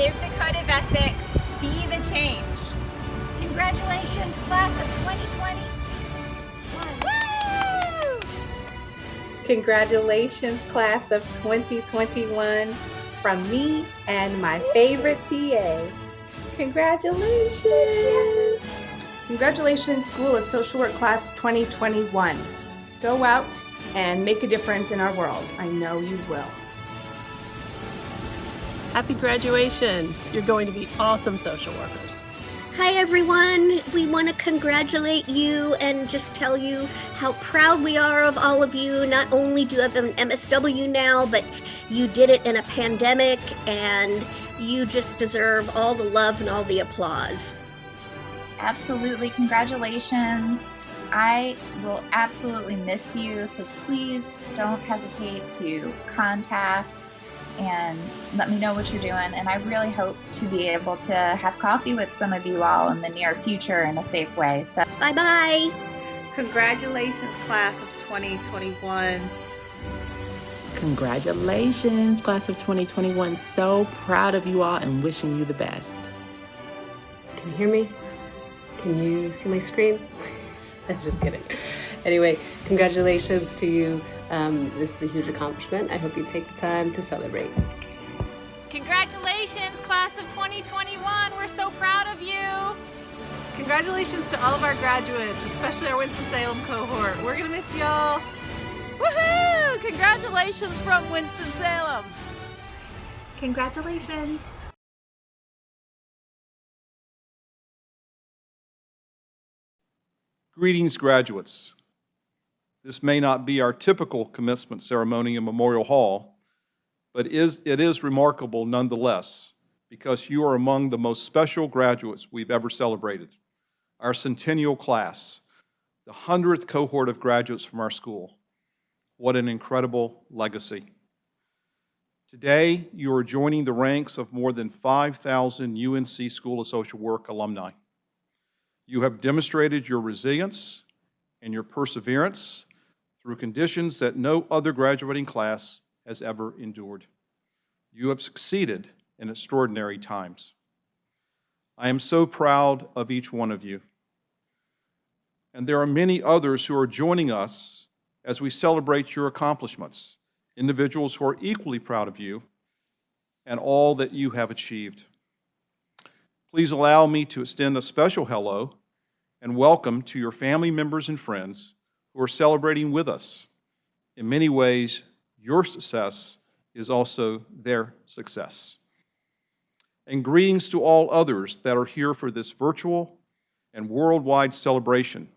Live the code of ethics. Be the change. Congratulations, class of 2021. Woo! Congratulations, class of 2021, from me and my favorite TA. Congratulations! Congratulations, School of Social Work Class 2021. Go out and make a difference in our world. I know you will. Happy graduation. You're going to be awesome social workers. Hi everyone, we want to congratulate you and just tell you how proud we are of all of you. Not only do you have an MSW now, but you did it in a pandemic and you just deserve all the love and all the applause. Absolutely, congratulations. I will absolutely miss you, so please don't hesitate to contact and let me know what you're doing. And I really hope to be able to have coffee with some of you all in the near future in a safe way. So bye-bye. Congratulations, class of 2021. Congratulations, class of 2021. So proud of you all and wishing you the best. Can you hear me? Can you see my screen? I'm just kidding. Anyway, congratulations to you. This is a huge accomplishment. I hope you take the time to celebrate. Congratulations, class of 2021. We're so proud of you. Congratulations to all of our graduates, especially our Winston-Salem cohort. We're going to miss y'all. Woohoo! Congratulations from Winston-Salem. congratulations. Greetings, graduates. This may not be our typical commencement ceremony in Memorial Hall, but it is remarkable nonetheless because you are among the most special graduates we've ever celebrated. Our centennial class, the 100th cohort of graduates from our school. What an incredible legacy. Today, you are joining the ranks of more than 5,000 UNC School of Social Work alumni. You have demonstrated your resilience and your perseverance through conditions that no other graduating class has ever endured. You have succeeded in extraordinary times. I am so proud of each one of you. And there are many others who are joining us as we celebrate your accomplishments, individuals who are equally proud of you and all that you have achieved. Please allow me to extend a special hello and welcome to your family members and friends who are celebrating with us. In many ways, your success is also their success. And greetings to all others that are here for this virtual and worldwide celebration,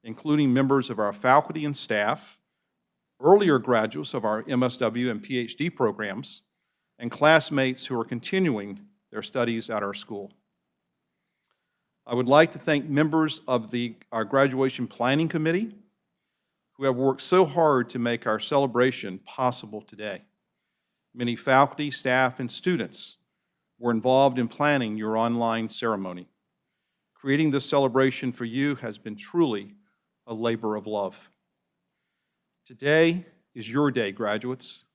including members of our faculty and staff, earlier graduates of our MSW and PhD programs, and classmates who are continuing their studies at our school. I would like to thank members of our graduation planning committee who have worked so hard to make our celebration possible today. Many faculty, staff, and students were involved in planning your online ceremony. Creating this celebration for you has been truly a labor of love. Today is your day, graduates,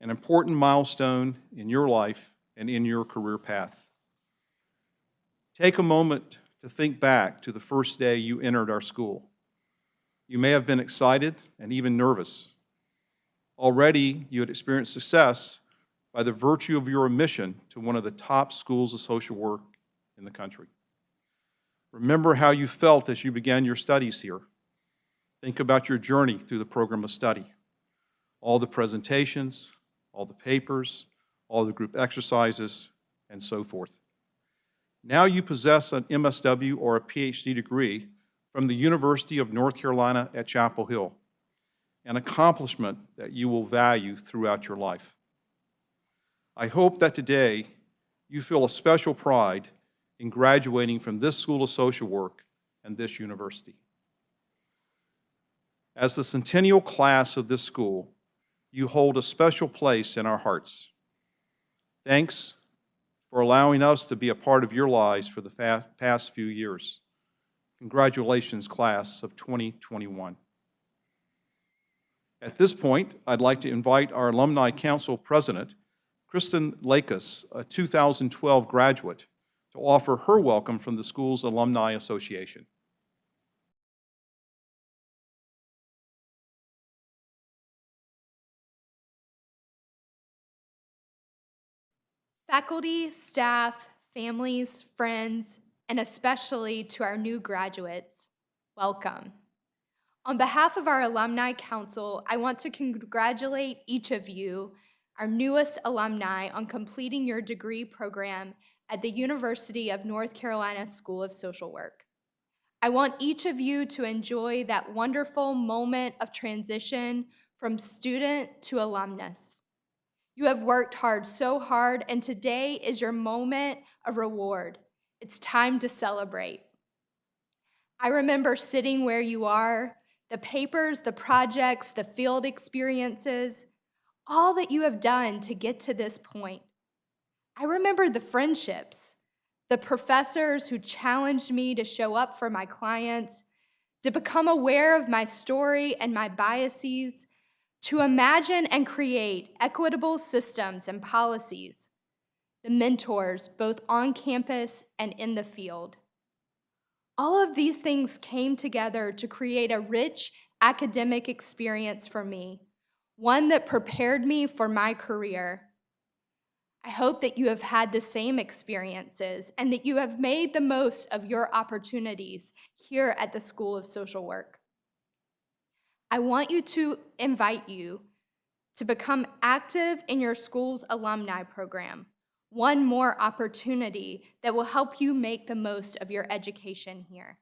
an important milestone in your life and in your career path. Take a moment to think back to the first day you entered our school. You may have been excited and even nervous. Already, you had experienced success by the virtue of your admission to one of the top schools of social work in the country. Remember how you felt as you began your studies here. Think about your journey through the program of study. All the presentations, all the papers, all the group exercises, and so forth. Now you possess an MSW or a PhD degree from the University of North Carolina at Chapel Hill, an accomplishment that you will value throughout your life. I hope that today you feel a special pride in graduating from this School of Social Work and this university. As the centennial class of this school, you hold a special place in our hearts. Thanks for allowing us to be a part of your lives for the past few years. Congratulations, class of 2021. At this point, I'd like to invite our Alumni Council President, Kristen Lakis, a 2012 graduate, to offer her welcome from the school's Alumni Association. Faculty, staff, families, friends, and especially to our new graduates, welcome. On behalf of our Alumni Council, I want to congratulate each of you, our newest alumni, on completing your degree program at the University of North Carolina School of Social Work. I want each of you to enjoy that wonderful moment of transition from student to alumnus. You have worked hard, so hard, and today is your moment of reward. It's time to celebrate. I remember sitting where you are, the papers, the projects, the field experiences, all that you have done to get to this point. I remember the friendships, the professors who challenged me to show up for my clients, to become aware of my story and my biases, to imagine and create equitable systems and policies, the mentors both on campus and in the field. All of these things came together to create a rich academic experience for me, one that prepared me for my career. I hope that you have had the same experiences and that you have made the most of your opportunities here at the School of Social Work. I want to invite you to become active in your school's alumni program, one more opportunity that will help you make the most of your education here.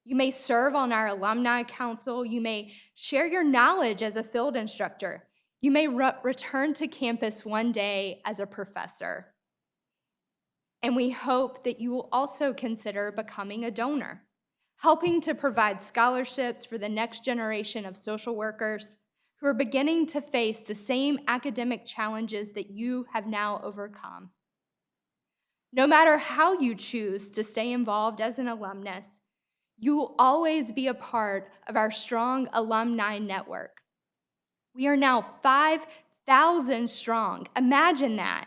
You may serve on our alumni council. You may share your knowledge as a field instructor. You may return to campus one day as a professor. And we hope that you will also consider becoming a donor, helping to provide scholarships for the next generation of social workers who are beginning to face the same academic challenges that you have now overcome. No matter how you choose to stay involved as an alumnus, you will always be a part of our strong alumni network. We are now 5,000 strong. Imagine that.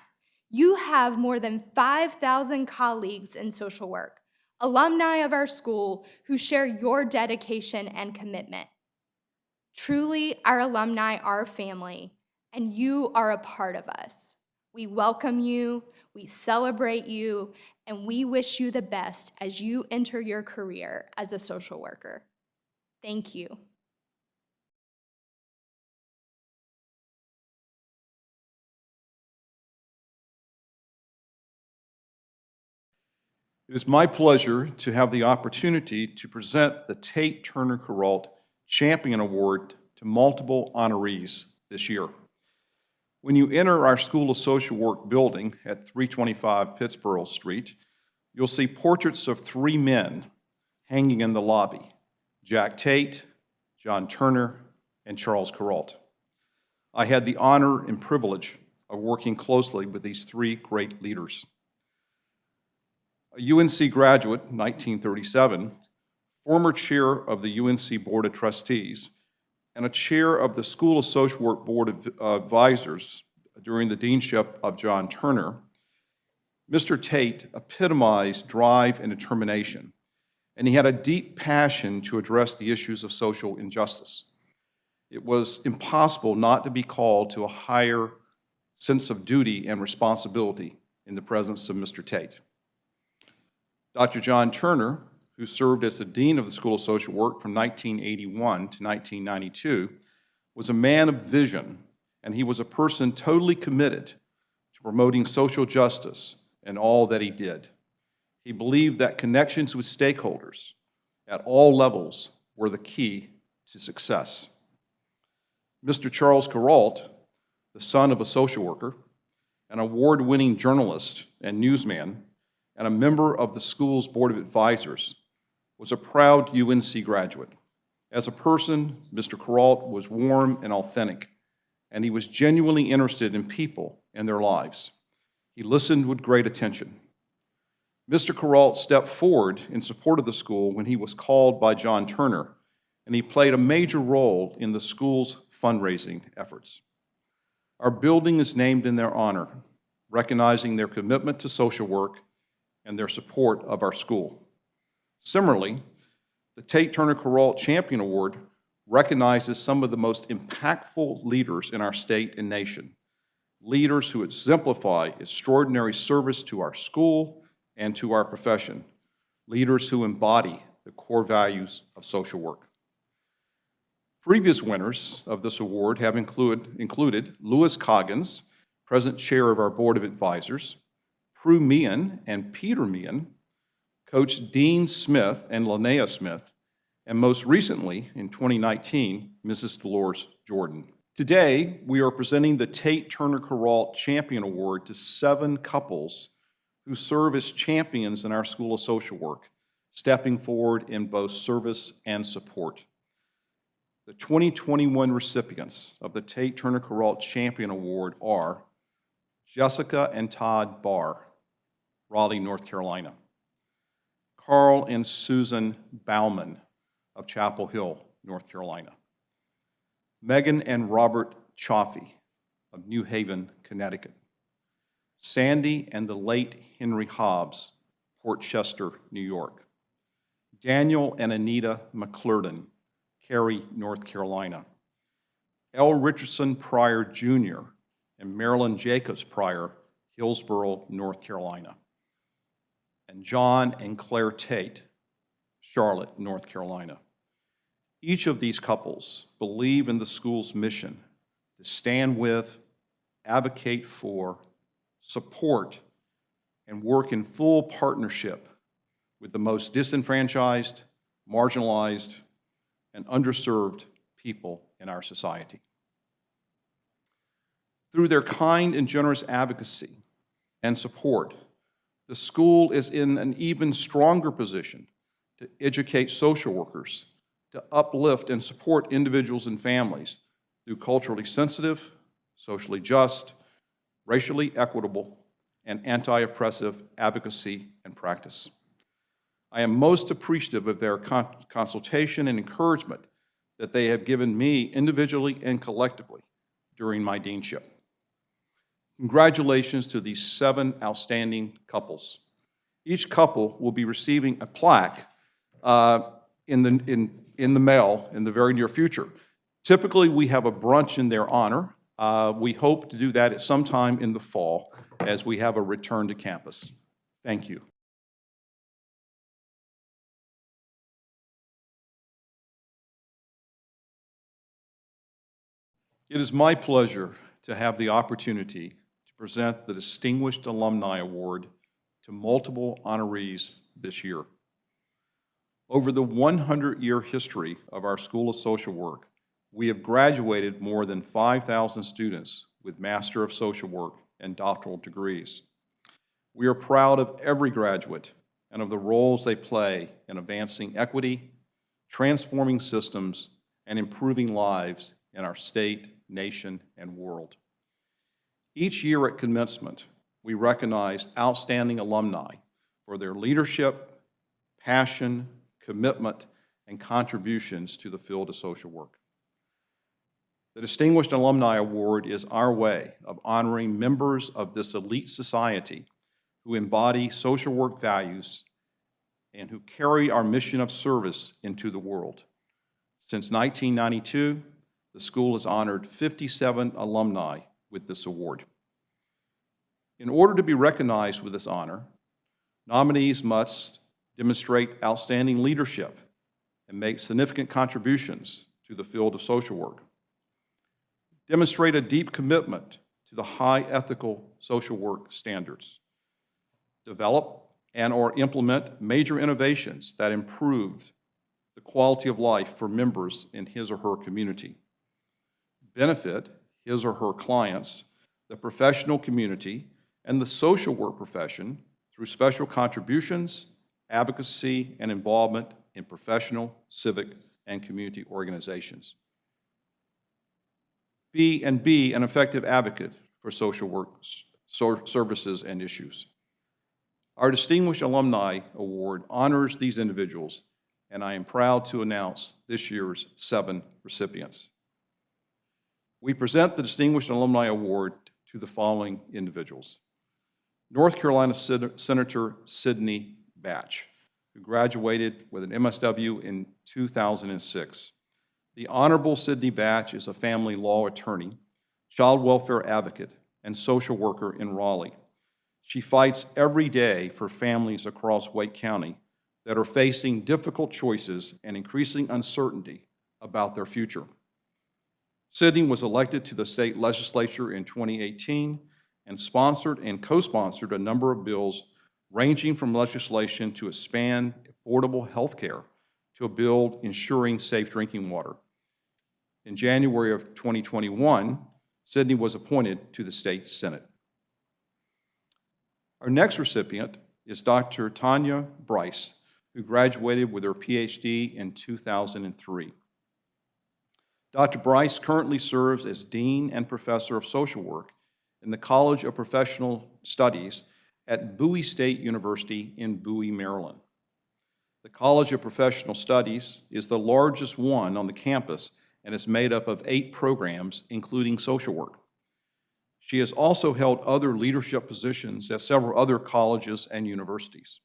You have more than 5,000 colleagues in social work, alumni of our school who share your dedication and commitment. Truly, our alumni are family, and you are a part of us. We welcome you, we celebrate you, and we wish you the best as you enter your career as a social worker. Thank you. It is my pleasure to have the opportunity to present the Tate Turner Kuralt Champion Award to multiple honorees this year. When you enter our School of Social Work building at 325 Pittsboro Street, you'll see portraits of three men hanging in the lobby: Jack Tate, John Turner, and Charles Kuralt. I had the honor and privilege of working closely with these three great leaders. A UNC graduate, 1937, former chair of the UNC Board of Trustees, and a chair of the School of Social Work Board of Advisors during the deanship of John Turner, Mr. Tate epitomized drive and determination, and he had a deep passion to address the issues of social injustice. It was impossible not to be called to a higher sense of duty and responsibility in the presence of Mr. Tate. Dr. John Turner, who served as the Dean of the School of Social Work from 1981 to 1992, was a man of vision, and he was a person totally committed to promoting social justice in all that he did. He believed that connections with stakeholders at all levels were the key to success. Mr. Charles Kuralt, the son of a social worker, an award-winning journalist and newsman, and a member of the school's Board of Advisors, was a proud UNC graduate. As a person, Mr. Kuralt was warm and authentic, and he was genuinely interested in people and their lives. He listened with great attention. Mr. Kuralt stepped forward in support of the school when he was called by John Turner, and he played a major role in the school's fundraising efforts. Our building is named in their honor, recognizing their commitment to social work and their support of our school. Similarly, the Tate Turner Carrault Champion Award recognizes some of the most impactful leaders in our state and nation, leaders who exemplify extraordinary service to our school and to our profession, leaders who embody the core values of social work. Previous winners of this award have included Louis Coggins, present chair of our Board of Advisors, Prue Meehan and Peter Meehan, Coach Dean Smith and Linnea Smith, and most recently, in 2019, Mrs. Dolores Jordan. Today, we are presenting the Tate Turner Carrault Champion Award to 7 couples who serve as champions in our School of Social Work, stepping forward in both service and support. The 2021 recipients of the Tate Turner Carrault Champion Award are Jessica and Todd Barr, Raleigh, North Carolina; Carl and Susan Bauman of Chapel Hill, North Carolina; Megan and Robert Chaffee of New Haven, Connecticut; Sandy and the late Henry Hobbs, Port Chester, New York; Daniel and Anita McClurden, Cary, North Carolina; L. Richardson Pryor Jr. and Marilyn Jacobs Pryor, Hillsborough, North Carolina; and John and Claire Tate, Charlotte, North Carolina. Each of these couples believe in the school's mission to stand with, advocate for, support, and work in full partnership with the most disenfranchised, marginalized, and underserved people in our society. Through their kind and generous advocacy and support, the school is in an even stronger position to educate social workers, to uplift and support individuals and families through culturally sensitive, socially just, racially equitable, and anti-oppressive advocacy and practice. I am most appreciative of their consultation and encouragement that they have given me individually and collectively during my deanship. Congratulations to these 7 outstanding couples. Each couple will be receiving a plaque in the mail in the very near future. Typically, we have a brunch in their honor. We hope to do that at some time in the fall as we have a return to campus. Thank you. It is my pleasure to have the opportunity to present the Distinguished Alumni Award to multiple honorees this year. Over the 100-year history of our School of Social Work, we have graduated more than 5,000 students with Master of Social Work and doctoral degrees. We are proud of every graduate and of the roles they play in advancing equity, transforming systems, and improving lives in our state, nation, and world. Each year at commencement, we recognize outstanding alumni for their leadership, passion, commitment, and contributions to the field of social work. The Distinguished Alumni Award is our way of honoring members of this elite society who embody social work values and who carry our mission of service into the world. Since 1992, the school has honored 57 alumni with this award. In order to be recognized with this honor, nominees must demonstrate outstanding leadership and make significant contributions to the field of social work, demonstrate a deep commitment to the high ethical social work standards, develop and/or implement major innovations that improve the quality of life for members in his or her community, benefit his or her clients, the professional community, and the social work profession through special contributions, advocacy, and involvement in professional, civic, and community organizations. Be an effective advocate for social work services and issues. Our Distinguished Alumni Award honors these individuals, and I am proud to announce this year's 7 recipients. We present the Distinguished Alumni Award to the following individuals. North Carolina Senator Sidney Batch, who graduated with an MSW in 2006. The Honorable Sidney Batch is a family law attorney, child welfare advocate, and social worker in Raleigh. She fights every day for families across Wake County that are facing difficult choices and increasing uncertainty about their future. Sidney was elected to the state legislature in 2018 and sponsored and co-sponsored a number of bills ranging from legislation to expand affordable health care to a bill ensuring safe drinking water. In January of 2021, Sidney was appointed to the state Senate. Our next recipient is Dr. Tanya Bryce, who graduated with her PhD in 2003. Dr. Bryce currently serves as Dean and Professor of Social Work in the College of Professional Studies at Bowie State University in Bowie, Maryland. The College of Professional Studies is the largest one on the campus and is made up of 8 programs, including social work. She has also held other leadership positions at several other colleges and universities.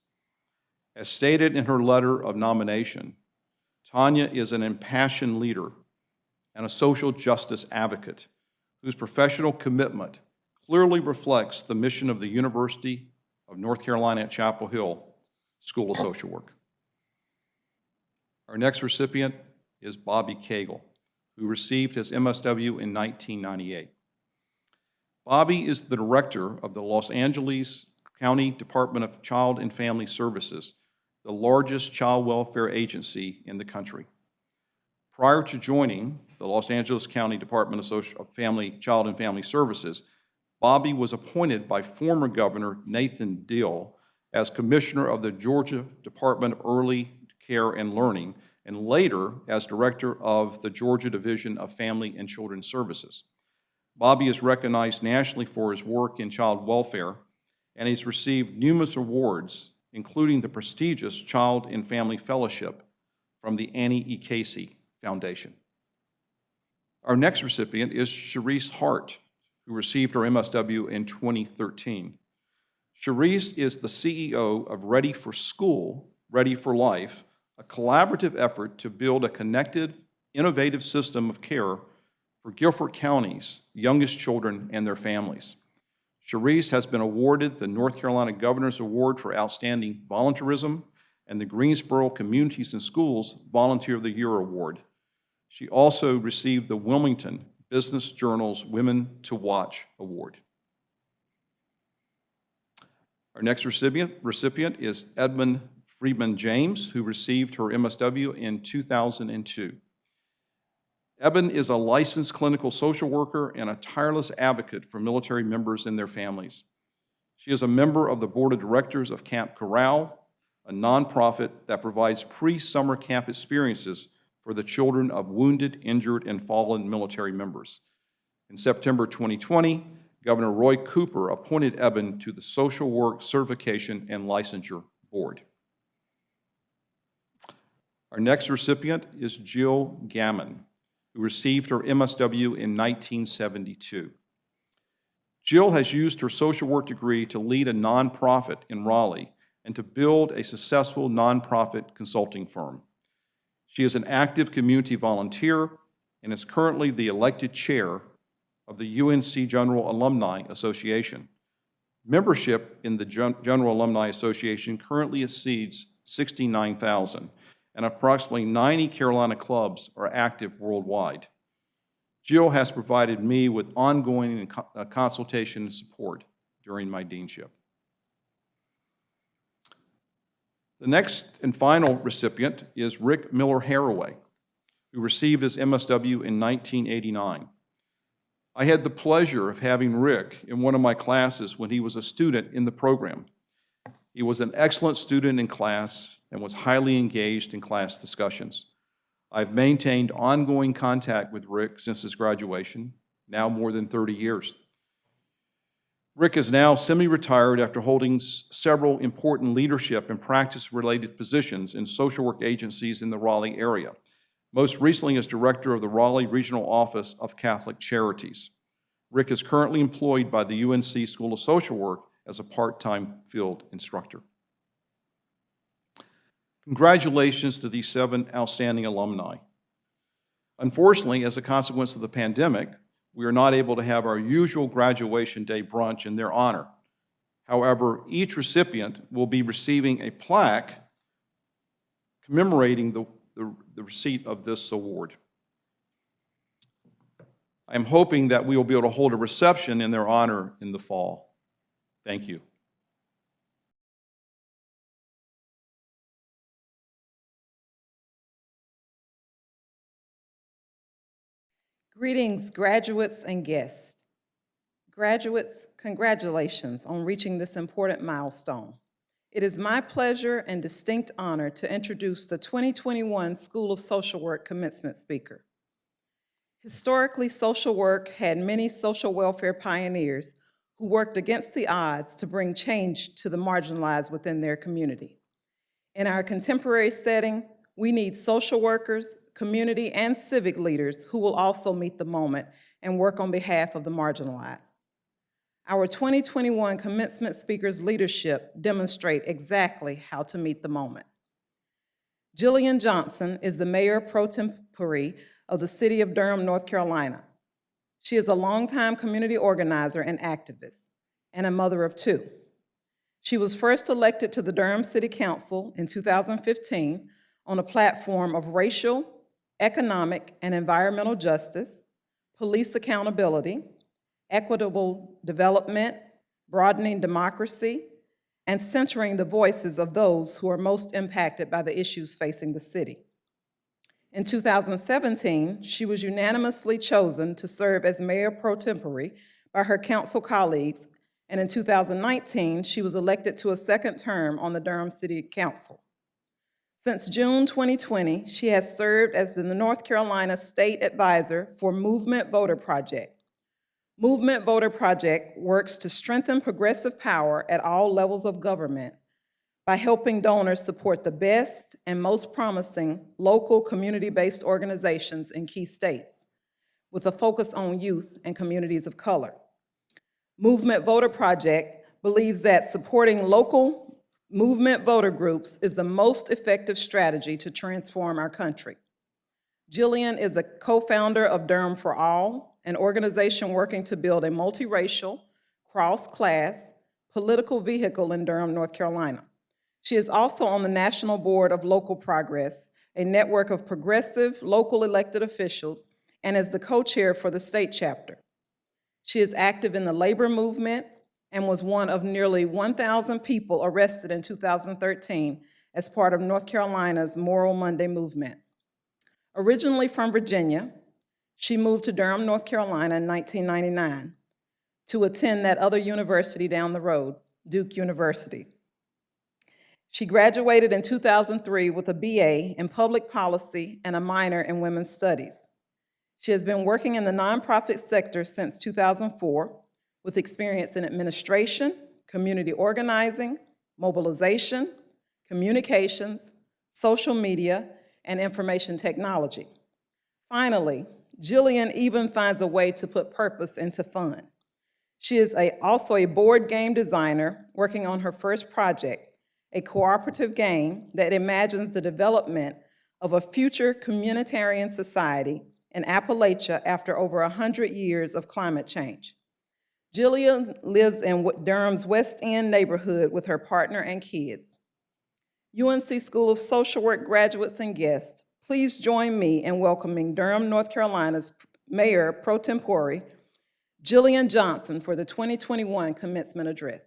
As stated in her letter of nomination, Tanya is an impassioned leader and a social justice advocate whose professional commitment clearly reflects the mission of the University of North Carolina at Chapel Hill School of Social Work. Our next recipient is Bobby Cagle, who received his MSW in 1998. Bobby is the director of the Los Angeles County Department of Child and Family Services, the largest child welfare agency in the country. Prior to joining the Los Angeles County Department of Child and Family Services, Bobby was appointed by former Governor Nathan Deal as Commissioner of the Georgia Department of Early Care and Learning, and later as Director of the Georgia Division of Family and Children's Services. Bobby is recognized nationally for his work in child welfare, and he's received numerous awards, including the prestigious Child and Family Fellowship from the Annie E. Casey Foundation. Our next recipient is Sharice Hart, who received her MSW in 2013. Sharice is the CEO of Ready for School, Ready for Life, a collaborative effort to build a connected, innovative system of care for Guilford County's youngest children and their families. Sharice has been awarded the North Carolina Governor's Award for Outstanding Volunteerism and the Greensboro Communities and Schools Volunteer of the Year Award. She also received the Wilmington Business Journal's Women to Watch Award. Our next recipient is Edmund Friedman James, who received her MSW in 2002. Eben is a licensed clinical social worker and a tireless advocate for military members and their families. She is a member of the board of directors of Camp Corral, a nonprofit that provides pre-summer camp experiences for the children of wounded, injured, and fallen military members. In September 2020, Governor Roy Cooper appointed Eben to the Social Work Certification and Licensure Board. Our next recipient is Jill Gammon, who received her MSW in 1972. Jill has used her social work degree to lead a nonprofit in Raleigh and to build a successful nonprofit consulting firm. She is an active community volunteer and is currently the elected chair of the UNC General Alumni Association. Membership in the General Alumni Association currently exceeds 69,000, and approximately 90 Carolina clubs are active worldwide. Jill has provided me with ongoing consultation and support during my deanship. The next and final recipient is Rick Miller Haraway, who received his MSW in 1989. I had the pleasure of having Rick in one of my classes when he was a student in the program. He was an excellent student in class and was highly engaged in class discussions. I've maintained ongoing contact with Rick since his graduation, now more than 30 years. Rick is now semi-retired after holding several important leadership and practice-related positions in social work agencies in the Raleigh area. most recently as director of the Raleigh Regional Office of Catholic Charities. Rick is currently employed by the UNC School of Social Work as a part-time field instructor. Congratulations to these 7 outstanding alumni. Unfortunately, as a consequence of the pandemic, we are not able to have our usual graduation day brunch in their honor. However, each recipient will be receiving a plaque commemorating the receipt of this award. I'm hoping that we will be able to hold a reception in their honor in the fall. Thank you. Greetings, graduates and guests. Graduates, congratulations on reaching this important milestone. It is my pleasure and distinct honor to introduce the 2021 School of Social Work commencement speaker. Historically, social work had many social welfare pioneers who worked against the odds to bring change to the marginalized within their community. In our contemporary setting, we need social workers, community, and civic leaders who will also meet the moment and work on behalf of the marginalized. Our 2021 commencement speakers' leadership demonstrate exactly how to meet the moment. Jillian Johnson is the mayor pro tempore of the city of Durham, North Carolina. She is a longtime community organizer and activist, and a mother of 2. She was first elected to the Durham City Council in 2015 on a platform of racial, economic, and environmental justice, police accountability, equitable development, broadening democracy, and centering the voices of those who are most impacted by the issues facing the city. In 2017, she was unanimously chosen to serve as mayor pro tempore by her council colleagues, and in 2019, she was elected to a second term on the Durham City Council. Since June 2020, she has served as the North Carolina State Advisor for Movement Voter Project. Movement Voter Project works to strengthen progressive power at all levels of government by helping donors support the best and most promising local community-based organizations in key states, with a focus on youth and communities of color. Movement Voter Project believes that supporting local movement voter groups is the most effective strategy to transform our country. Jillian is a co-founder of Durham for All, an organization working to build a multiracial, cross-class, political vehicle in Durham, North Carolina. She is also on the National Board of Local Progress, a network of progressive local elected officials, and is the co-chair for the state chapter. She is active in the labor movement and was one of nearly 1,000 people arrested in 2013 as part of North Carolina's Moral Monday movement. Originally from Virginia, she moved to Durham, North Carolina in 1999 to attend that other university down the road, Duke University. She graduated in 2003 with a BA in public policy and a minor in women's studies. She has been working in the nonprofit sector since 2004 with experience in administration, community organizing, mobilization, communications, social media, and information technology. Finally, Jillian even finds a way to put purpose into fun. She is also a board game designer working on her first project, a cooperative game that imagines the development of a future communitarian society in Appalachia after over 100 years of climate change. Jillian lives in Durham's West End neighborhood with her partner and kids. UNC School of Social Work graduates and guests, please join me in welcoming Durham, North Carolina's Mayor pro tempore, Jillian Johnson, for the 2021 commencement address.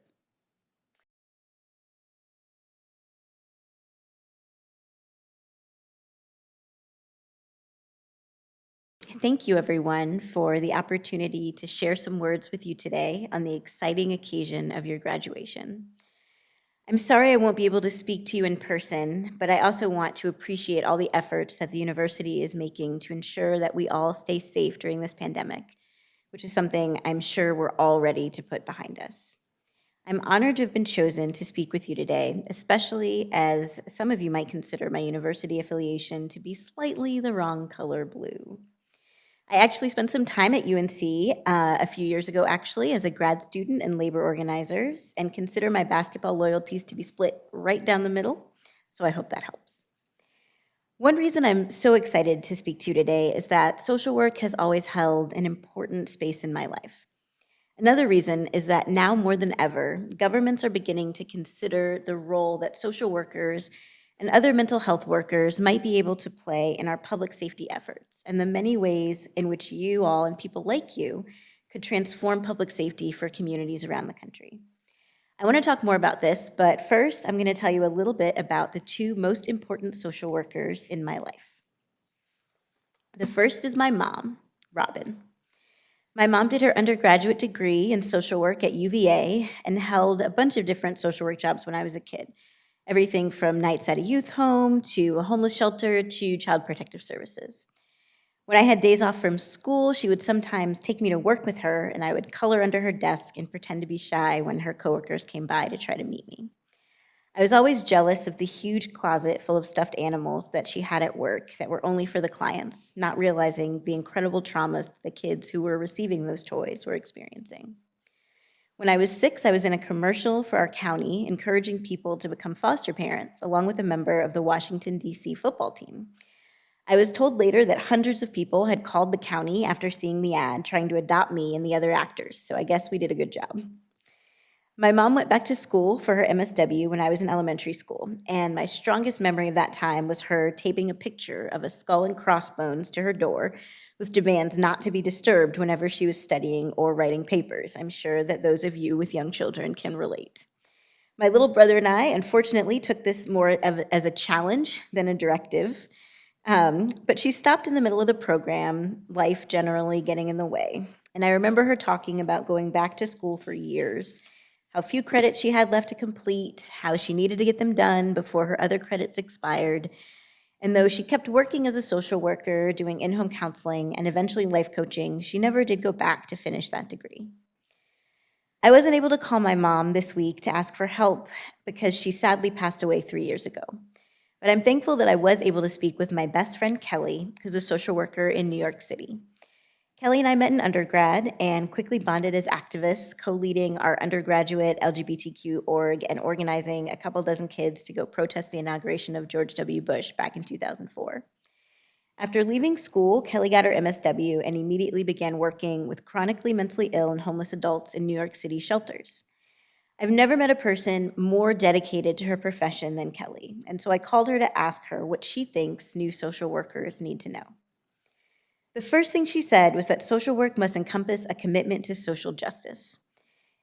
Thank you, everyone, for the opportunity to share some words with you today on the exciting occasion of your graduation. I'm sorry I won't be able to speak to you in person, but I also want to appreciate all the efforts that the university is making to ensure that we all stay safe during this pandemic, which is something I'm sure we're all ready to put behind us. I'm honored to have been chosen to speak with you today, especially as some of you might consider my university affiliation to be slightly the wrong color blue. I actually spent some time at UNC a few years ago, actually, as a grad student and labor organizers, and consider my basketball loyalties to be split right down the middle, so I hope that helps. One reason I'm so excited to speak to you today is that social work has always held an important space in my life. Another reason is that now more than ever, governments are beginning to consider the role that social workers and other mental health workers might be able to play in our public safety efforts, and the many ways in which you all and people like you could transform public safety for communities around the country. I want to talk more about this, but first I'm going to tell you a little bit about the two most important social workers in my life. The first is my mom, Robin. My mom did her undergraduate degree in social work at UVA and held a bunch of different social work jobs when I was a kid. Everything from nights at a youth home to a homeless shelter to child protective services. When I had days off from school, she would sometimes take me to work with her, and I would color under her desk and pretend to be shy when her coworkers came by to try to meet me. I was always jealous of the huge closet full of stuffed animals that she had at work that were only for the clients, not realizing the incredible traumas the kids who were receiving those toys were experiencing. When I was 6, I was in a commercial for our county encouraging people to become foster parents, along with a member of the Washington, D.C. football team. I was told later that hundreds of people had called the county after seeing the ad, trying to adopt me and the other actors, so I guess we did a good job. My mom went back to school for her MSW when I was in elementary school, and my strongest memory of that time was her taping a picture of a skull and crossbones to her door with demands not to be disturbed whenever she was studying or writing papers. I'm sure that those of you with young children can relate. My little brother and I, unfortunately, took this more as a challenge than a directive, but she stopped in the middle of the program, life generally getting in the way. And I remember her talking about going back to school for years, how few credits she had left to complete, how she needed to get them done before her other credits expired. And though she kept working as a social worker, doing in-home counseling, and eventually life coaching, she never did go back to finish that degree. I wasn't able to call my mom this week to ask for help because she sadly passed away 3 years ago. But I'm thankful that I was able to speak with my best friend, Kelly, who's a social worker in New York City. Kelly and I met in undergrad and quickly bonded as activists, co-leading our undergraduate LGBTQ org and organizing a couple dozen kids to go protest the inauguration of George W. Bush back in 2004. After leaving school, Kelly got her MSW and immediately began working with chronically mentally ill and homeless adults in New York City shelters. I've never met a person more dedicated to her profession than Kelly, and so I called her to ask her what she thinks new social workers need to know. The first thing she said was that social work must encompass a commitment to social justice.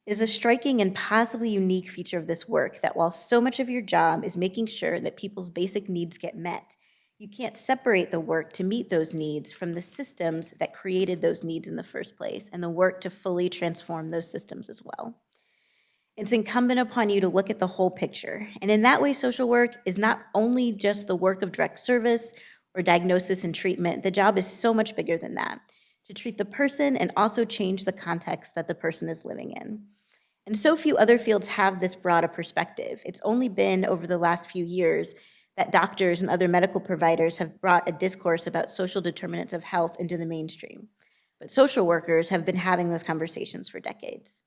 It is a striking and possibly unique feature of this work that while so much of your job is making sure that people's basic needs get met, you can't separate the work to meet those needs from the systems that created those needs in the first place and the work to fully transform those systems as well. It's incumbent upon you to look at the whole picture. And in that way, social work is not only just the work of direct service or diagnosis and treatment. The job is so much bigger than that, to treat the person and also change the context that the person is living in. And so few other fields have this broad a perspective. It's only been over the last few years that doctors and other medical providers have brought a discourse about social determinants of health into the mainstream. But social workers have been having those conversations for decades.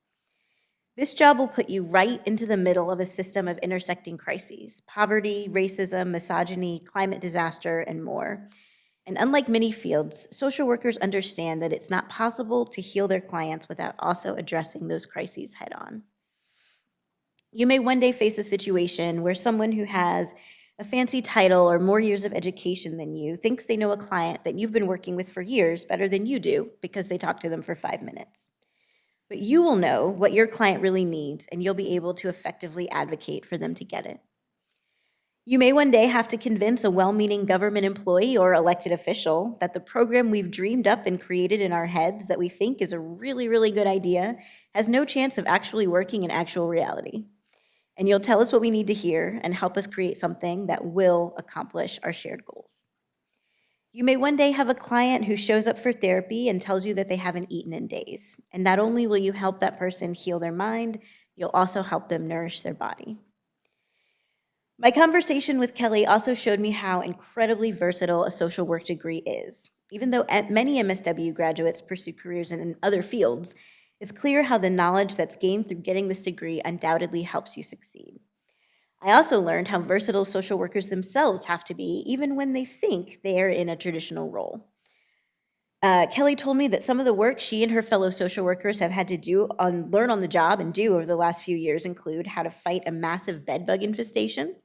This job will put you right into the middle of a system of intersecting crises: poverty, racism, misogyny, climate disaster, and more. And unlike many fields, social workers understand that it's not possible to heal their clients without also addressing those crises head on. You may one day face a situation where someone who has a fancy title or more years of education than you thinks they know a client that you've been working with for years better than you do because they talked to them for 5 minutes. But you will know what your client really needs, and you'll be able to effectively advocate for them to get it. You may one day have to convince a well-meaning government employee or elected official that the program we've dreamed up and created in our heads that we think is a really, really good idea has no chance of actually working in actual reality. And you'll tell us what we need to hear and help us create something that will accomplish our shared goals. You may one day have a client who shows up for therapy and tells you that they haven't eaten in days. And not only will you help that person heal their mind, You'll also help them nourish their body. My conversation with Kelly also showed me how incredibly versatile a social work degree is. Even though many MSW graduates pursue careers in other fields, it's clear how the knowledge that's gained through getting this degree undoubtedly helps you succeed. I also learned how versatile social workers themselves have to be, even when they think they are in a traditional role. Kelly told me that some of the work she and her fellow social workers have had to learn on the job and do over the last few years include how to fight a massive bedbug infestation,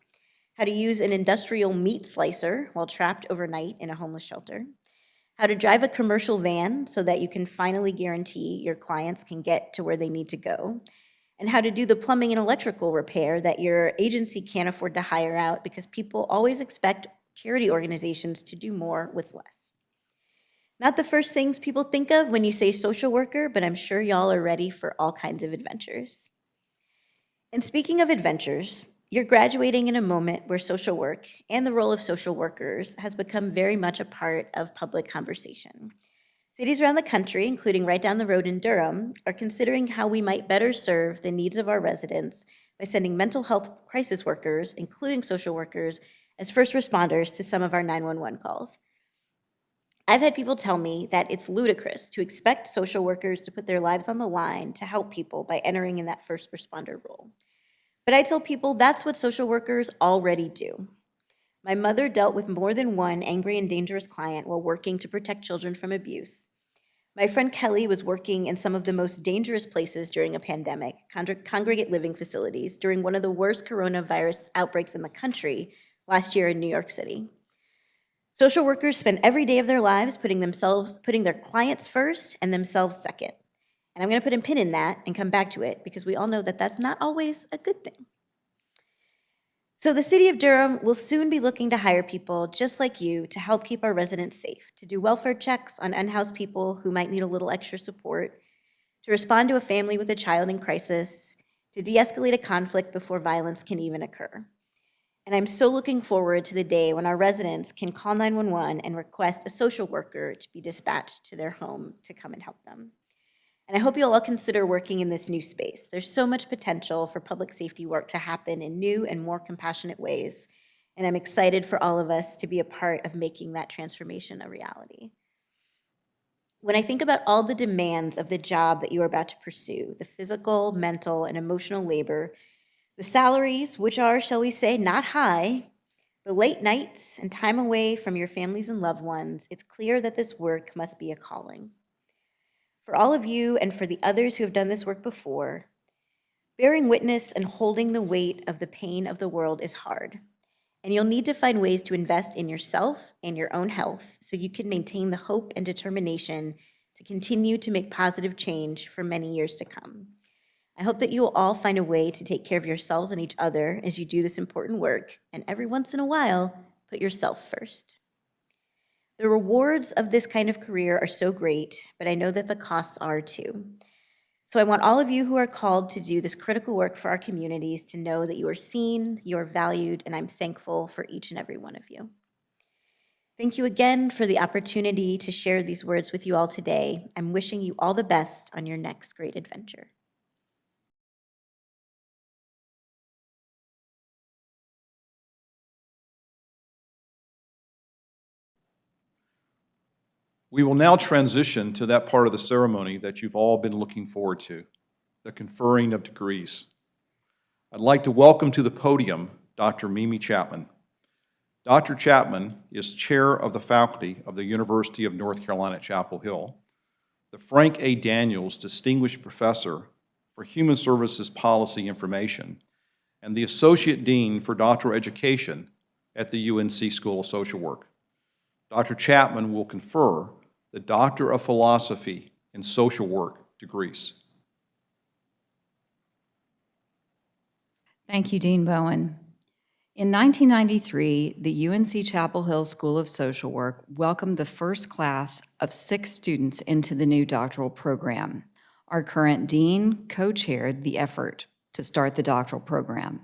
how to use an industrial meat slicer while trapped overnight in a homeless shelter, how to drive a commercial van so that you can finally guarantee your clients can get to where they need to go, and how to do the plumbing and electrical repair that your agency can't afford to hire out because people always expect charity organizations to do more with less. Not the first things people think of when you say social worker, but I'm sure y'all are ready for all kinds of adventures. And speaking of adventures, you're graduating in a moment where social work and the role of social workers has become very much a part of public conversation. Cities around the country, including right down the road in Durham, are considering how we might better serve the needs of our residents by sending mental health crisis workers, including social workers, as first responders to some of our 911 calls. I've had people tell me that it's ludicrous to expect social workers to put their lives on the line to help people by entering in that first responder role. But I tell people that's what social workers already do. My mother dealt with more than one angry and dangerous client while working to protect children from abuse. My friend Kelly was working in some of the most dangerous places during a pandemic, congregate living facilities, during one of the worst coronavirus outbreaks in the country last year in New York City. Social workers spend every day of their lives putting their clients first and themselves second. And I'm going to put a pin in that and come back to it because we all know that that's not always a good thing. So the city of Durham will soon be looking to hire people just like you to help keep our residents safe, to do welfare checks on unhoused people who might need a little extra support, to respond to a family with a child in crisis, to de-escalate a conflict before violence can even occur. And I'm so looking forward to the day when our residents can call 911 and request a social worker to be dispatched to their home to come and help them. And I hope you'll all consider working in this new space. There's so much potential for public safety work to happen in new and more compassionate ways. And I'm excited for all of us to be a part of making that transformation a reality. When I think about all the demands of the job that you are about to pursue, the physical, mental, and emotional labor, the salaries, which are, shall we say, not high, the late nights and time away from your families and loved ones, it's clear that this work must be a calling. For all of you and for the others who have done this work before, bearing witness and holding the weight of the pain of the world is hard, and you'll need to find ways to invest in yourself and your own health so you can maintain the hope and determination to continue to make positive change for many years to come. I hope that you will all find a way to take care of yourselves and each other as you do this important work, and every once in a while, put yourself first. The rewards of this kind of career are so great, but I know that the costs are too. So I want all of you who are called to do this critical work for our communities to know that you are seen, you are valued, and I'm thankful for each and every one of you. Thank you again for the opportunity to share these words with you all today. I'm wishing you all the best on your next great adventure. We will now transition to that part of the ceremony that you've all been looking forward to, the conferring of degrees. I'd like to welcome to the podium Dr. Mimi Chapman. Dr. Chapman is chair of the faculty of the University of North Carolina at Chapel Hill, the Frank A. Daniels Distinguished Professor for Human Services Policy Information, and the Associate Dean for Doctoral Education at the UNC School of Social Work. Dr. Chapman will confer the Doctor of Philosophy in Social Work degrees. Thank you, Dean Bowen. In 1993, the UNC Chapel Hill School of Social Work welcomed the first class of 6 students into the new doctoral program. Our current dean co-chaired the effort to start the doctoral program.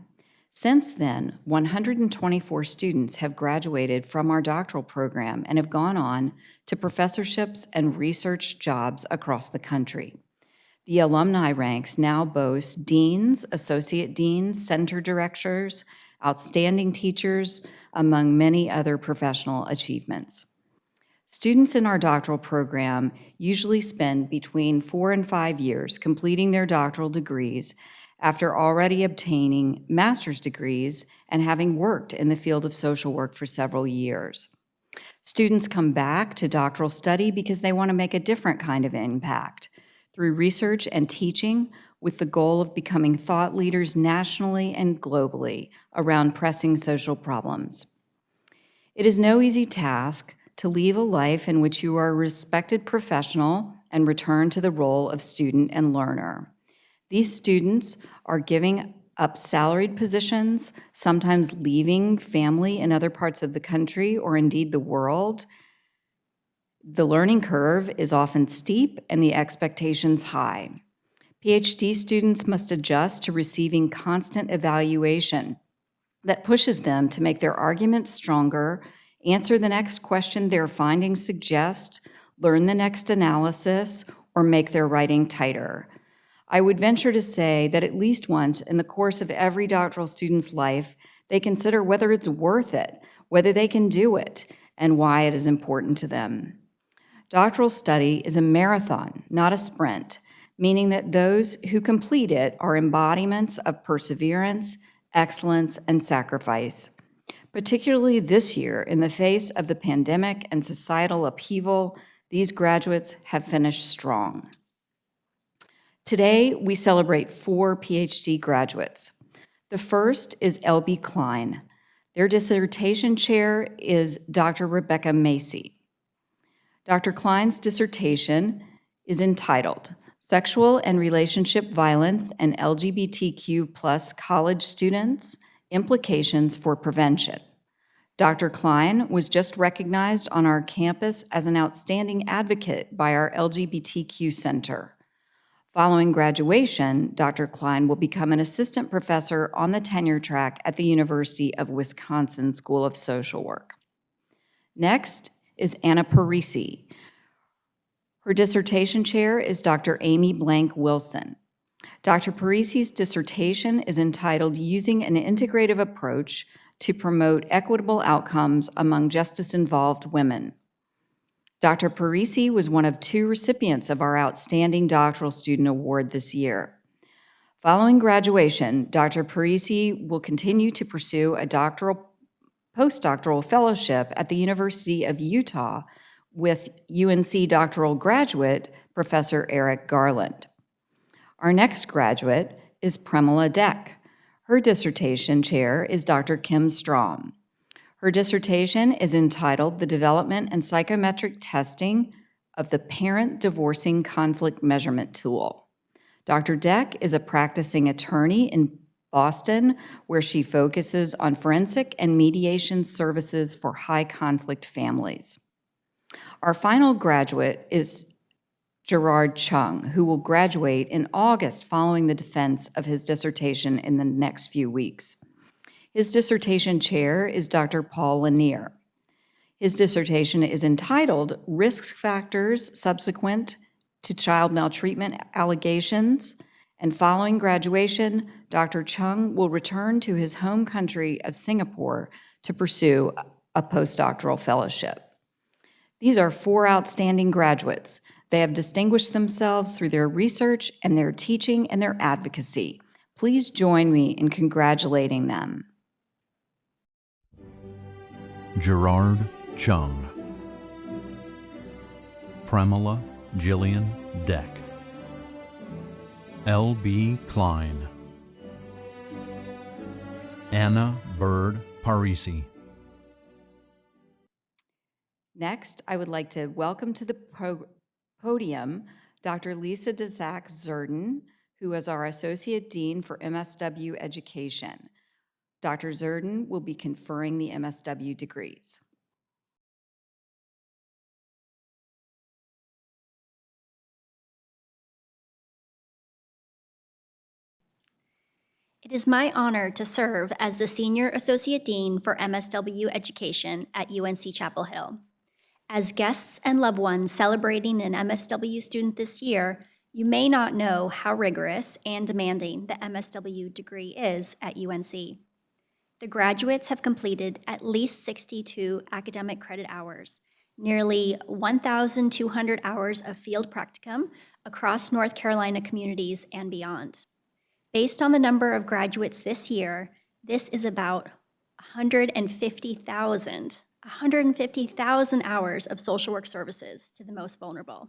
Since then, 124 students have graduated from our doctoral program and have gone on to professorships and research jobs across the country. The alumni ranks now boast deans, associate deans, center directors, outstanding teachers, among many other professional achievements. Students in our doctoral program usually spend between 4 and 5 years completing their doctoral degrees after already obtaining master's degrees and having worked in the field of social work for several years. Students come back to doctoral study because they want to make a different kind of impact through research and teaching, with the goal of becoming thought leaders nationally and globally around pressing social problems. It is no easy task to leave a life in which you are a respected professional and return to the role of student and learner. These students are giving up salaried positions, sometimes leaving family in other parts of the country or indeed the world. The learning curve is often steep and the expectations high. PhD students must adjust to receiving constant evaluation that pushes them to make their arguments stronger, answer the next question their findings suggest, learn the next analysis, or make their writing tighter. I would venture to say that at least once in the course of every doctoral student's life, they consider whether it's worth it, whether they can do it, and why it is important to them. Doctoral study is a marathon, not a sprint, meaning that those who complete it are embodiments of perseverance, excellence, and sacrifice. Particularly this year, in the face of the pandemic and societal upheaval, these graduates have finished strong. Today, we celebrate 4 PhD graduates. The first is L.B. Klein. Their dissertation chair is Dr. Rebecca Macy. Dr. Klein's dissertation is entitled Sexual and Relationship Violence and LGBTQ+ College Students, Implications for Prevention. Dr. Klein was just recognized on our campus as an outstanding advocate by our LGBTQ Center. Following graduation, Dr. Klein will become an assistant professor on the tenure track at the University of Wisconsin School of Social Work. Next is Anna Parisi. Her dissertation chair is Dr. Amy Blank Wilson. Dr. Parisi's dissertation is entitled Using an Integrative Approach to Promote Equitable Outcomes Among Justice-Involved Women. Dr. Parisi was one of 2 recipients of our Outstanding Doctoral Student Award this year. Following graduation, Dr. Parisi will continue to pursue a postdoctoral fellowship at the University of Utah with UNC doctoral graduate, Professor Eric Garland. Our next graduate is Premila Deck. Her dissertation chair is Dr. Kim Strom. Her dissertation is entitled The Development and Psychometric Testing of the Parent Divorcing Conflict Measurement Tool. Dr. Deck is a practicing attorney in Boston, where she focuses on forensic and mediation services for high conflict families. Our final graduate is Gerard Chung, who will graduate in August following the defense of his dissertation in the next few weeks. His dissertation chair is Dr. Paul Lanier. His dissertation is entitled Risk Factors Subsequent to Child Maltreatment Allegations, and following graduation, Dr. Chung will return to his home country of Singapore to pursue a postdoctoral fellowship. These are 4 outstanding graduates. They have distinguished themselves through their research and their teaching and their advocacy. Please join me in congratulating them. Gerard Chung, Premila Jillian Deck, L.B. Klein, Anna Bird Parisi. Next, I would like to welcome to the podium Dr. Lisa DeZack-Zerden, who is our Associate Dean for MSW Education. Dr. Zerden will be conferring the MSW degrees. It is my honor to serve as the Senior Associate Dean for MSW Education at UNC Chapel Hill. As guests and loved ones celebrating an MSW student this year, You may not know how rigorous and demanding the MSW degree is at UNC. The graduates have completed at least 62 academic credit hours, nearly 1,200 hours of field practicum across North Carolina communities and beyond. Based on the number of graduates this year, this is about 150,000 hours of social work services to the most vulnerable.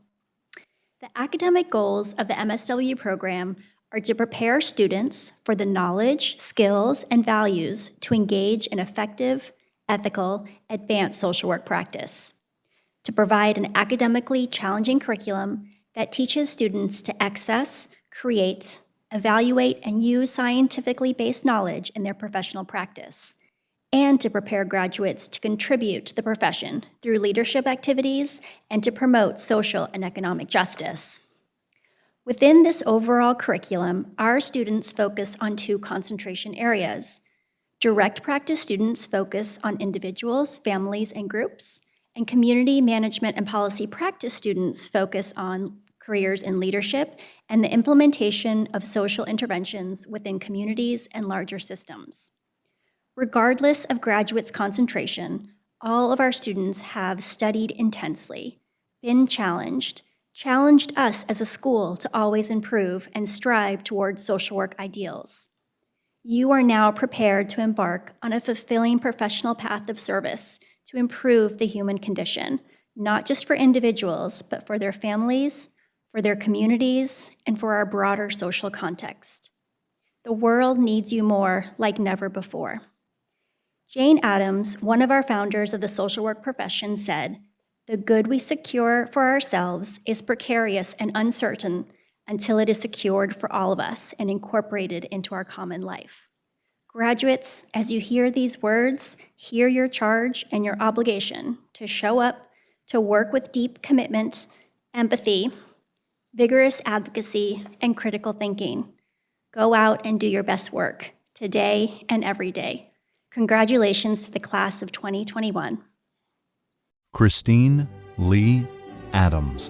The academic goals of the MSW program are to prepare students for the knowledge, skills, and values to engage in effective, ethical, advanced social work practice, to provide an academically challenging curriculum that teaches students to access, create, evaluate, and use scientifically based knowledge in their professional practice, and to prepare graduates to contribute to the profession through leadership activities and to promote social and economic justice. Within this overall curriculum, our students focus on 2 concentration areas. Direct practice students focus on individuals, families, and groups, and community management and policy practice students focus on careers in leadership and the implementation of social interventions within communities and larger systems. Regardless of graduates' concentration, all of our students have studied intensely, been challenged us as a school to always improve and strive towards social work ideals. You are now prepared to embark on a fulfilling professional path of service to improve the human condition, not just for individuals, but for their families, for their communities, and for our broader social context. The world needs you more like never before. Jane Addams, one of our founders of the social work profession, said, "The good we secure for ourselves is precarious and uncertain until it is secured for all of us and incorporated into our common life." Graduates, as you hear these words, hear your charge and your obligation to show up, to work with deep commitment, empathy, vigorous advocacy, and critical thinking. Go out and do your best work today and every day. Congratulations to the class of 2021. Christine Lee Adams.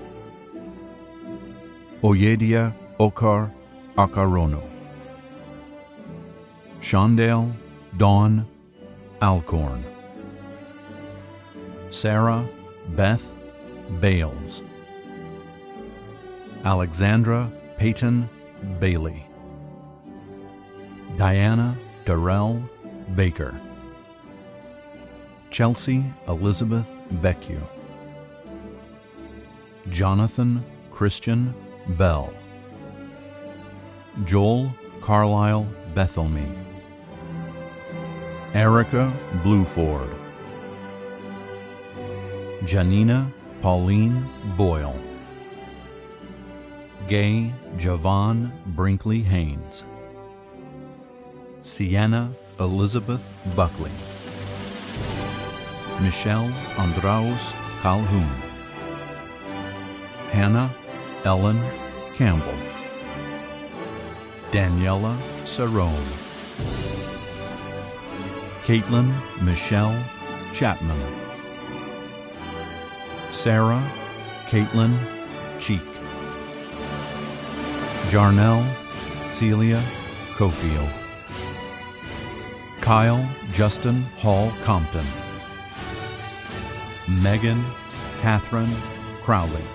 Oyedia Okar Akarono. Shondale Dawn Alcorn. Sarah Beth Bales. Alexandra Peyton Bailey. Diana Darrell Baker. Chelsea Elizabeth Becue. Jonathan Christian Bell. Joel Carlisle Bethelme. Erica Blueford. Janina Pauline Boyle. Gay Javon Brinkley Haynes. Sienna Elizabeth Buckley. Michelle Andraus Calhoun. Hannah Ellen Campbell. Daniela Cerrone. Caitlin Michelle Chapman. Sarah Caitlin Cheek. Jarnell Celia Cofield. Kyle Justin Hall Compton. Megan Catherine Crowley.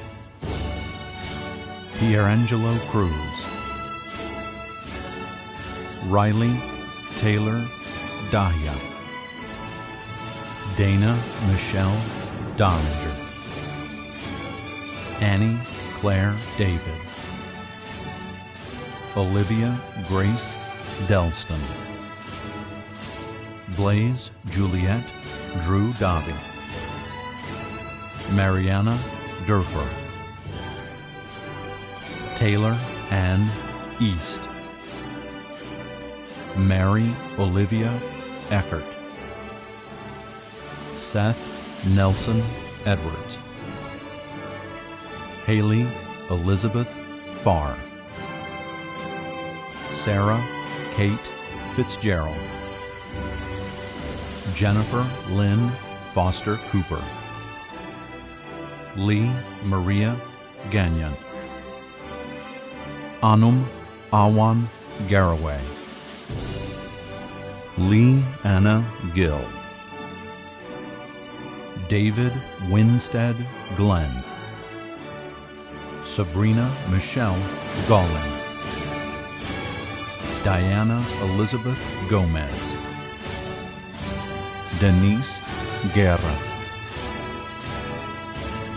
Pierangelo Cruz. Riley Taylor Dahlia. Dana Michelle Doninger. Annie Claire David. Olivia Grace Delston. Blaze Juliet Drew Davy. Mariana Durfer. Taylor Ann East. Mary Olivia Eckert. Seth Nelson Edwards. Haley Elizabeth Farr. Sarah Kate Fitzgerald. Jennifer Lynn Foster Cooper. Lee Maria Gagnon. Anum Awan Garraway, Lee Anna Gill, David Winstead Glenn, Sabrina Michelle Gollin, Diana Elizabeth Gomez, Denise Guerra,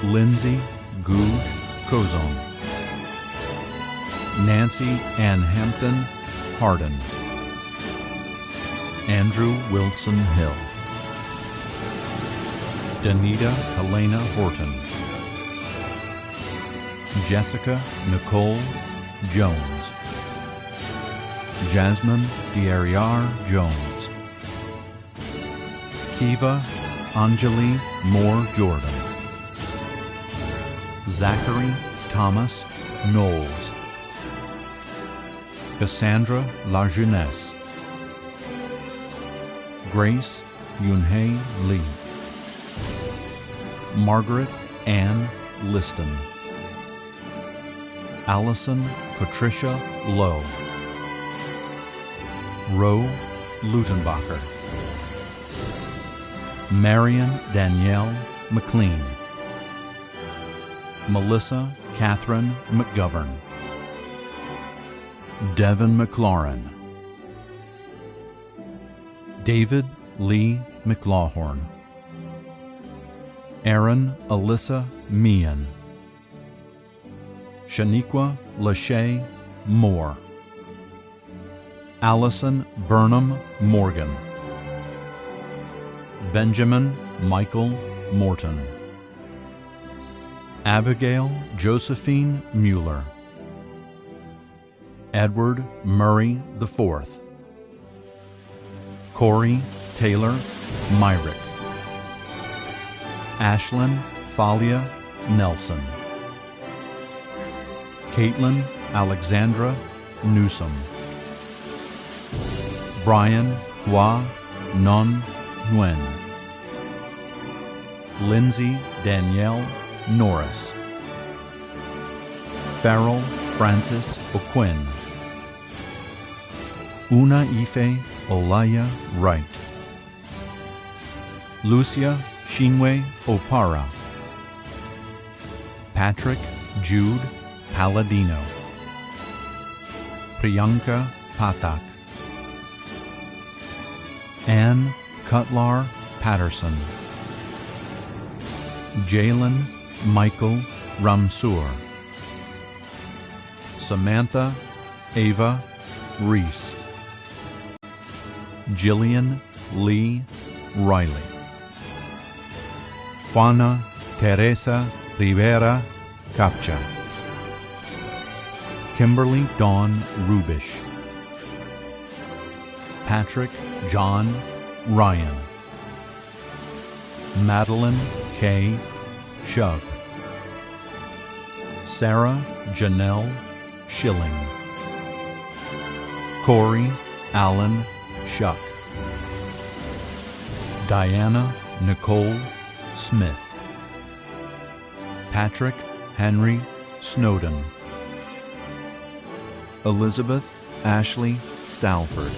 Lindsay Gouge Cozon, Nancy Ann Hampton Hardin, Andrew Wilson Hill, Danita Helena Horton, Jessica Nicole Jones, Jasmine Diariar Jones, Kiva Anjali Moore Jordan, Zachary Thomas Knowles, Cassandra LaJeunesse, Grace Yunhei Lee, Margaret Ann Liston, Allison Patricia Lowe, Roe Lutenbacher, Marion Danielle McLean, Melissa Catherine McGovern, Devin McLaurin, David Lee McLawhorn, Aaron Alyssa Meehan, Shaniqua Lachey Moore, Allison Burnham Morgan, Benjamin Michael Morton, Abigail Josephine Mueller, Edward Murray IV, Corey Taylor Myrick, Ashlyn Thalia Nelson, Caitlin Alexandra Newsom, Brian Hua Non Nguyen, Lindsay Danielle Norris, Farrell Francis O'Quinn, Una Ife Olaya Wright, Lucia Shinwe Opara, Patrick Jude Palladino, Priyanka Patak, Ann Cutlar Patterson, Jalen Michael Ramsour, Samantha Ava Reese, Jillian Lee Riley, Juana Teresa Rivera Capcha, Kimberly Dawn Rubish, Patrick John Ryan, Madeline K. Shub, Sarah Janelle Schilling, Corey Allen Shuck, Diana Nicole Smith, Patrick Henry Snowden, Elizabeth Ashley Stalford,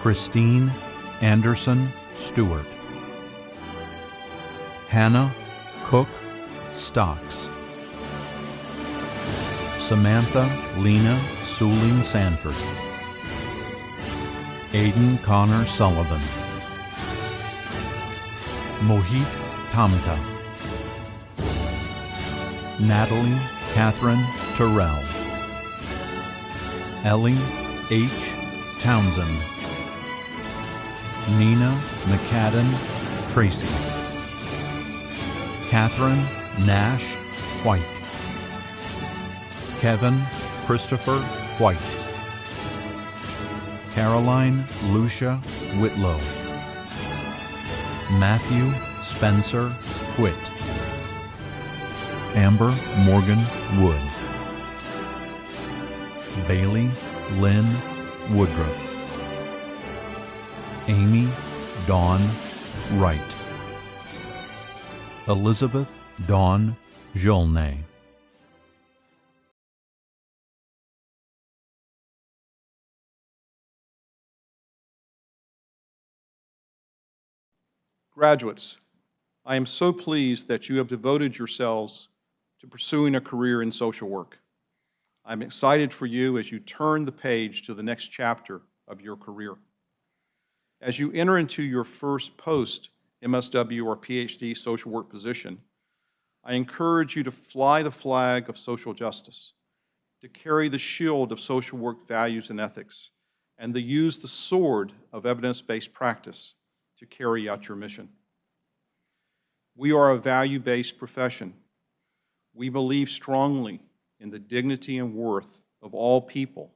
Christine Anderson Stewart, Hannah Cook Stocks, Samantha Lena Suling Sanford, Aidan Connor Sullivan, Mohit Tamta, Natalie Catherine Terrell, Ellie H. Townsend, Nina McCadden Tracy, Catherine Nash White, Kevin Christopher White, Caroline Lucia Whitlow, Matthew Spencer Whitt, Amber Morgan Wood, Bailey Lynn Woodruff, Amy Dawn Wright, Elizabeth Dawn Jolnay, Graduates, I am so pleased that you have devoted yourselves to pursuing a career in social work. I'm excited for you as you turn the page to the next chapter of your career. As you enter into your first post-MSW or PhD social work position, I encourage you to fly the flag of social justice, to carry the shield of social work values and ethics, and to use the sword of evidence-based practice to carry out your mission. We are a value-based profession. We believe strongly in the dignity and worth of all people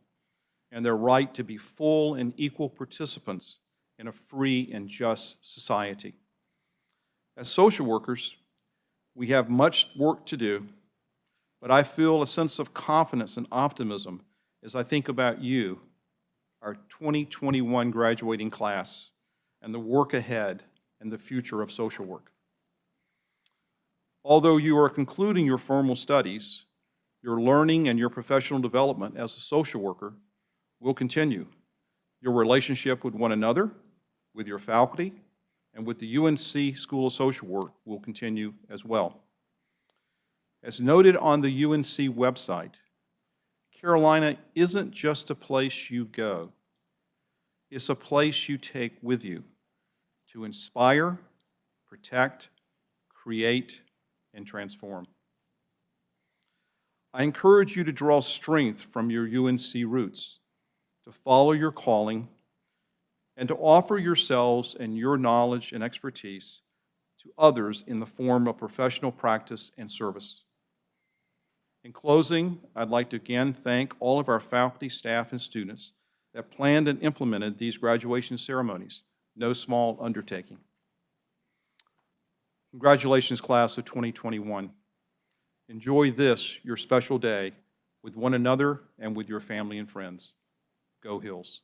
and their right to be full and equal participants in a free and just society. As social workers, we have much work to do, but I feel a sense of confidence and optimism as I think about you, our 2021 graduating class, and the work ahead and the future of social work. Although you are concluding your formal studies, your learning and your professional development as a social worker will continue. Your relationship with one another, with your faculty, and with the UNC School of Social Work will continue as well. As noted on the UNC website, Carolina isn't just a place you go. It's a place you take with you to inspire, protect, create, and transform. I encourage you to draw strength from your UNC roots, to follow your calling, and to offer yourselves and your knowledge and expertise to others in the form of professional practice and service. In closing, I'd like to again thank all of our faculty, staff, and students that planned and implemented these graduation ceremonies, no small undertaking. Congratulations, class of 2021. Enjoy this, your special day, with one another and with your family and friends. Go Hills.